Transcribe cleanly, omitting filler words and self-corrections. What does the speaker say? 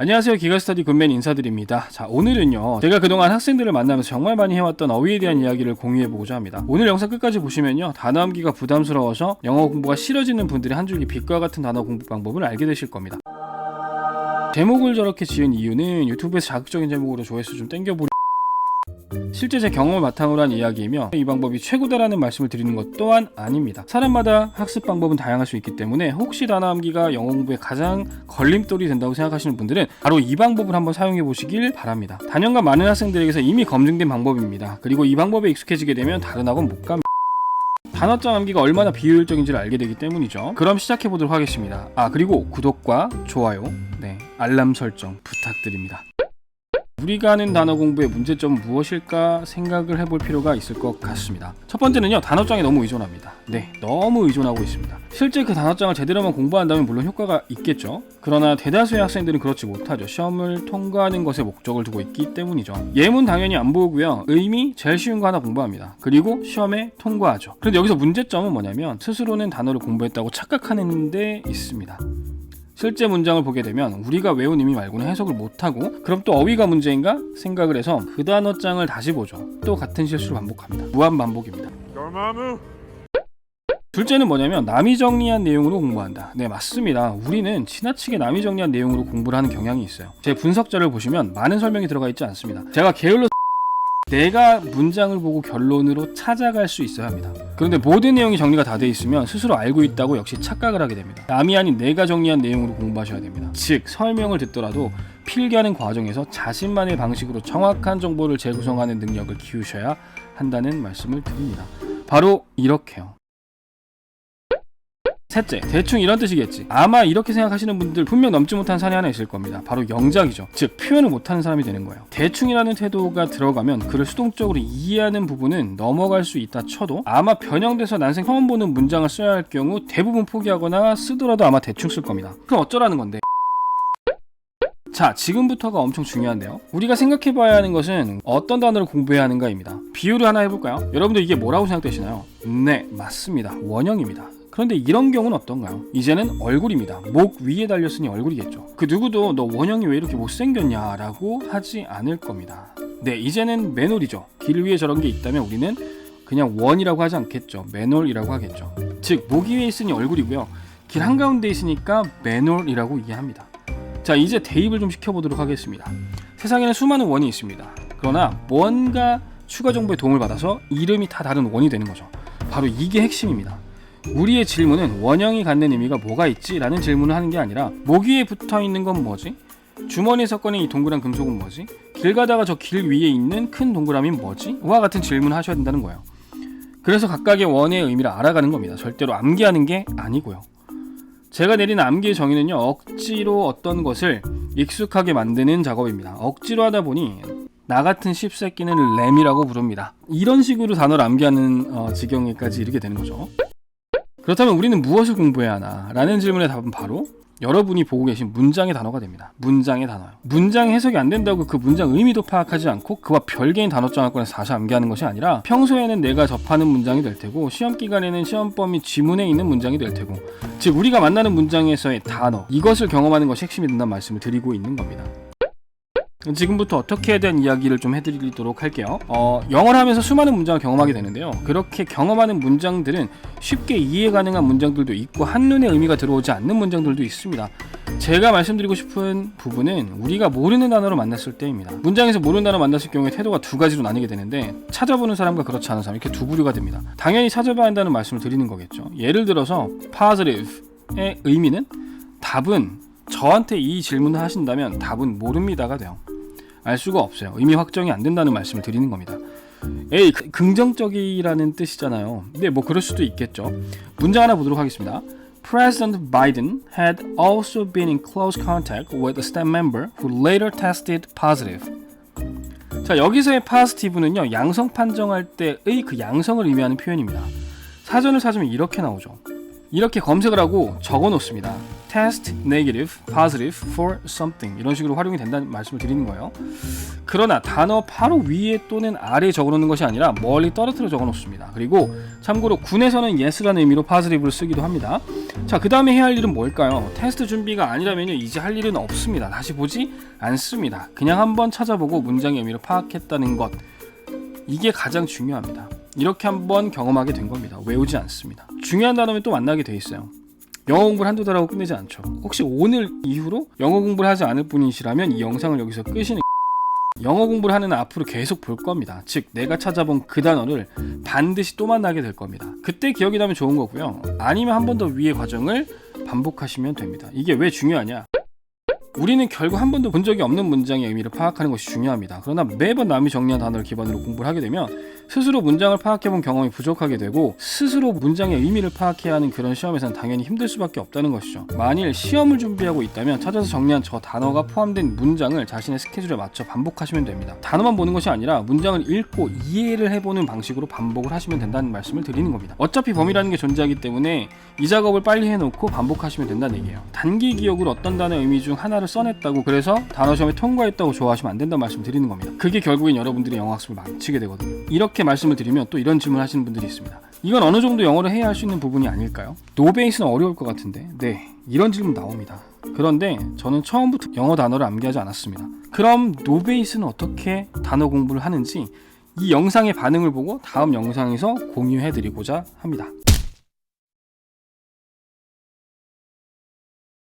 안녕하세요. 기가스터디 굿맨 인사드립니다. 자, 오늘은요, 제가 그동안 학생들을 만나면서 정말 많이 해왔던 어휘에 대한 이야기를 공유해보고자 합니다. 오늘 영상 끝까지 보시면요, 단어 암기가 부담스러워서 영어 공부가 싫어지는 분들이 한 줄기 빛과 같은 단어 공부 방법을 알게 되실 겁니다. 제목을 저렇게 지은 이유는 유튜브에서 자극적인 제목으로 조회수 좀 땡겨보려 실제 제 경험을 바탕으로 한 이야기이며 이 방법이 최고다라는 말씀을 드리는 것 또한 아닙니다. 사람마다 학습 방법은 다양할 수 있기 때문에 혹시 단어 암기가 영어 공부에 가장 걸림돌이 된다고 생각하시는 분들은 바로 이 방법을 한번 사용해 보시길 바랍니다. 단연간 많은 학생들에게서 이미 검증된 방법입니다. 그리고 이 방법에 익숙해지게 되면 다른 학원 못 갑니다. 단어장 암기가 얼마나 비효율적인지를 알게 되기 때문이죠. 그럼 시작해 보도록 하겠습니다. 그리고 구독과 좋아요, 알람 설정 부탁드립니다. 우리가 하는 단어 공부의 문제점은 무엇일까 생각을 해볼 필요가 있을 것 같습니다. 첫 번째는요, 단어장에 너무 의존합니다. 너무 의존하고 있습니다. 실제 그 단어장을 제대로만 공부한다면 물론 효과가 있겠죠. 그러나 대다수의 학생들은 그렇지 못하죠. 시험을 통과하는 것에 목적을 두고 있기 때문이죠. 예문 당연히 안 보고요, 의미 제일 쉬운 거 하나 공부합니다. 그리고 시험에 통과하죠. 그런데 여기서 문제점은 뭐냐면 스스로는 단어를 공부했다고 착각하는 데 있습니다. 실제 문장을 보게 되면 우리가 외운 의미 말고는 해석을 못하고, 그럼 또 어휘가 문제인가 생각을 해서 그 단어장을 다시 보죠. 또 같은 실수를 반복합니다. 무한 반복입니다. 둘째는 뭐냐면 남이 정리한 내용으로 공부한다. 맞습니다. 우리는 지나치게 남이 정리한 내용으로 공부를 하는 경향이 있어요. 제 분석자를 보시면 많은 설명이 들어가 있지 않습니다. 제가 게을러 내가 문장을 보고 결론으로 찾아갈 수 있어야 합니다. 그런데 모든 내용이 정리가 다 돼 있으면 스스로 알고 있다고 역시 착각을 하게 됩니다. 남이 아닌 내가 정리한 내용으로 공부하셔야 됩니다. 즉, 설명을 듣더라도 필기하는 과정에서 자신만의 방식으로 정확한 정보를 재구성하는 능력을 키우셔야 한다는 말씀을 드립니다. 바로 이렇게요. 셋째, 대충 이런 뜻이겠지. 아마 이렇게 생각하시는 분들 분명 넘지 못한 산이 하나 있을 겁니다. 바로 영작이죠. 즉, 표현을 못하는 사람이 되는 거예요. 대충이라는 태도가 들어가면 그를 수동적으로 이해하는 부분은 넘어갈 수 있다 쳐도 아마 변형돼서 난생 처음 보는 문장을 써야 할 경우 대부분 포기하거나 쓰더라도 아마 대충 쓸 겁니다. 그럼 어쩌라는 건데? 자, 지금부터가 엄청 중요한데요. 우리가 생각해봐야 하는 것은 어떤 단어를 공부해야 하는가입니다. 비유를 하나 해볼까요? 여러분들 이게 뭐라고 생각되시나요? 네, 맞습니다. 원형입니다. 그런데 이런 경우는 어떤가요? 이제는 얼굴입니다. 목 위에 달렸으니 얼굴이겠죠. 그 누구도 너 원형이 왜 이렇게 못생겼냐 라고 하지 않을 겁니다. 이제는 매놀이죠. 길 위에 저런 게 있다면 우리는 그냥 원이라고 하지 않겠죠. 매놀이라고 하겠죠. 즉, 목 위에 있으니 얼굴이고요, 길 한가운데 있으니까 매놀이라고 이해합니다. 자, 이제 대입을 좀 시켜보도록 하겠습니다. 세상에는 수많은 원이 있습니다. 그러나 뭔가 추가 정보의 도움을 받아서 이름이 다 다른 원이 되는 거죠. 바로 이게 핵심입니다. 우리의 질문은 원형이 갖는 의미가 뭐가 있지? 라는 질문을 하는 게 아니라 목 위에 붙어있는 건 뭐지? 주머니에서 꺼낸 이 동그란 금속은 뭐지? 길 가다가 저 길 위에 있는 큰 동그라미는 뭐지? 와 같은 질문을 하셔야 된다는 거예요. 그래서 각각의 원의 의미를 알아가는 겁니다. 절대로 암기하는 게 아니고요. 제가 내린 암기의 정의는요, 억지로 어떤 것을 익숙하게 만드는 작업입니다. 억지로 하다 보니 나 같은 씹새끼는 램이라고 부릅니다. 이런 식으로 단어를 암기하는 지경에까지 이르게 되는 거죠. 그렇다면 우리는 무엇을 공부해야 하나? 라는 질문의 답은 바로 여러분이 보고 계신 문장의 단어가 됩니다. 문장의 단어요. 문장이 해석이 안 된다고 그 문장 의미도 파악하지 않고 그와 별개인 단어장을 꺼내서 다시 암기하는 것이 아니라 평소에는 내가 접하는 문장이 될 테고 시험 기간에는 시험범 및 지문에 있는 문장이 될 테고, 즉 우리가 만나는 문장에서의 단어, 이것을 경험하는 것이 핵심이 된다는 말씀을 드리고 있는 겁니다. 지금부터 어떻게 해야 되는 이야기를 좀 해드리도록 할게요. 영어를 하면서 수많은 문장을 경험하게 되는데요, 그렇게 경험하는 문장들은 쉽게 이해 가능한 문장들도 있고 한눈에 의미가 들어오지 않는 문장들도 있습니다. 제가 말씀드리고 싶은 부분은 우리가 모르는 단어를 만났을 때입니다. 문장에서 모르는 단어 만났을 경우에 태도가 두 가지로 나뉘게 되는데, 찾아보는 사람과 그렇지 않은 사람, 이렇게 두 부류가 됩니다. 당연히 찾아봐야 한다는 말씀을 드리는 거겠죠. 예를 들어서 positive의 의미는 답은, 저한테 이 질문을 하신다면 답은 모릅니다가 돼요. 알 수가 없어요. 의미 확정이 안 된다는 말씀을 드리는 겁니다. 긍정적이라는 뜻이잖아요. 그럴 수도 있겠죠. 문장 하나 보도록 하겠습니다. President Biden had also been in close contact with a staff member who later tested positive. 자, 여기서의 positive는요, 양성 판정할 때의 그 양성을 의미하는 표현입니다. 사전을 찾으면 이렇게 나오죠. 이렇게 검색을 하고 적어 놓습니다. test negative, positive for something, 이런 식으로 활용이 된다는 말씀을 드리는 거예요. 그러나 단어 바로 위에 또는 아래에 적어 놓는 것이 아니라 멀리 떨어뜨려 적어 놓습니다. 그리고 참고로 군에서는 yes라는 의미로 positive를 쓰기도 합니다. 자, 그 다음에 해야 할 일은 뭘까요? 테스트 준비가 아니라면요 이제 할 일은 없습니다. 다시 보지 않습니다. 그냥 한번 찾아보고 문장의 의미를 파악했다는 것, 이게 가장 중요합니다. 이렇게 한번 경험하게 된 겁니다. 외우지 않습니다. 중요한 단어면 또 만나게 돼 있어요. 영어 공부를 한두 달 하고 끝내지 않죠. 혹시 오늘 이후로 영어 공부를 하지 않을 분이시라면 이 영상을 여기서 끄시는, 영어 공부를 하는 앞으로 계속 볼 겁니다. 즉 내가 찾아본 그 단어를 반드시 또 만나게 될 겁니다. 그때 기억이 나면 좋은 거고요. 아니면 한 번 더 위의 과정을 반복하시면 됩니다. 이게 왜 중요하냐? 우리는 결국 한 번도 본 적이 없는 문장의 의미를 파악하는 것이 중요합니다. 그러나 매번 남이 정리한 단어를 기반으로 공부를 하게 되면 스스로 문장을 파악해본 경험이 부족하게 되고 스스로 문장의 의미를 파악해야 하는 그런 시험에서는 당연히 힘들 수밖에 없다는 것이죠. 만일 시험을 준비하고 있다면 찾아서 정리한 저 단어가 포함된 문장을 자신의 스케줄에 맞춰 반복하시면 됩니다. 단어만 보는 것이 아니라 문장을 읽고 이해를 해보는 방식으로 반복을 하시면 된다는 말씀을 드리는 겁니다. 어차피 범위라는 게 존재하기 때문에 이 작업을 빨리 해놓고 반복하시면 된다는 얘기예요. 단기 기억으로 어떤 단어의 의미 중 하나를 써냈다고 그래서 단어 시험에 통과했다고 좋아하시면 안 된다는 말씀 드리는 겁니다. 그게 결국엔 여러분들의 영어 학습을 망치게 되거든요. 이렇게 말씀을 드리면 또 이런 질문을 하시는 분들이 있습니다. 이건 어느 정도 영어를 해야 할 수 있는 부분이 아닐까요? 노베이스는 어려울 것 같은데. 네, 이런 질문 나옵니다. 그런데 저는 처음부터 영어 단어를 암기하지 않았습니다. 그럼 노베이스는 어떻게 단어 공부를 하는지 이 영상의 반응을 보고 다음 영상에서 공유해 드리고자 합니다.